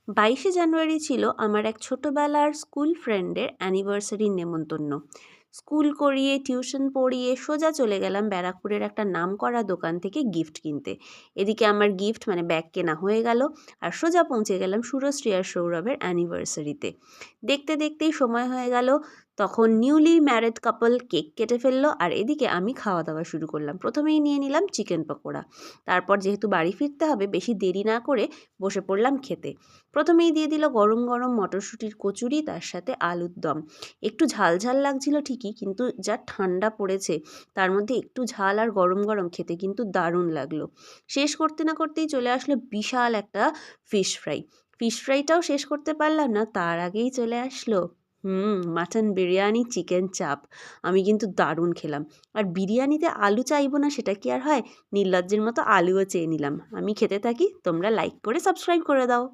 22শে জানুয়ারি ছিল আমার এক ছোটোবেলার স্কুল ফ্রেন্ডের অ্যানিভার্সারির নেমন্তন্ন। স্কুল করিয়ে টিউশন পড়িয়ে সোজা চলে গেলাম ব্যারাকপুরের একটা নামকরা দোকান থেকে গিফট কিনতে। এদিকে আমার গিফট মানে ব্যাগ কেনা হয়ে গেল, আর সোজা পৌঁছে গেলাম সুরশ্রী আর সৌরভের অ্যানিভার্সারিতে। দেখতে দেখতেই সময় হয়ে গেল, তখন নিউলি ম্যারেড কাপল কেক কেটে ফেললো, আর এদিকে আমি খাওয়া দাওয়া শুরু করলাম। প্রথমেই নিয়ে নিলাম চিকেন পকোড়া, তারপর যেহেতু বাড়ি ফিরতে হবে বেশি দেরি না করে বসে পড়লাম খেতে। প্রথমেই দিয়ে দিল গরম গরম মটরশুঁটির কচুরি, তার সাথে আলুর দম। একটু ঝাল ঝাল লাগছিল ঠিকই, কিন্তু যা ঠান্ডা পড়েছে তার মধ্যে একটু ঝাল আর গরম গরম খেতে কিন্তু দারুণ লাগলো। শেষ করতে না করতেই চলে আসলো বিশাল একটা ফিশ ফ্রাই। ফিশ ফ্রাইটাও শেষ করতে পারলাম না, তার আগেই চলে আসলো মাটন বিরিয়ানি, চিকেন চাপ। আমি কিন্তু দারুণ খেলাম। আর বিরিয়ানিতে আলু চাইবো না সেটা কি আর হয়? নির্লজ্জের মতো আলুও চেয়ে নিলাম। আমি খেতে থাকি, তোমরা লাইক করে সাবস্ক্রাইব করে দাও।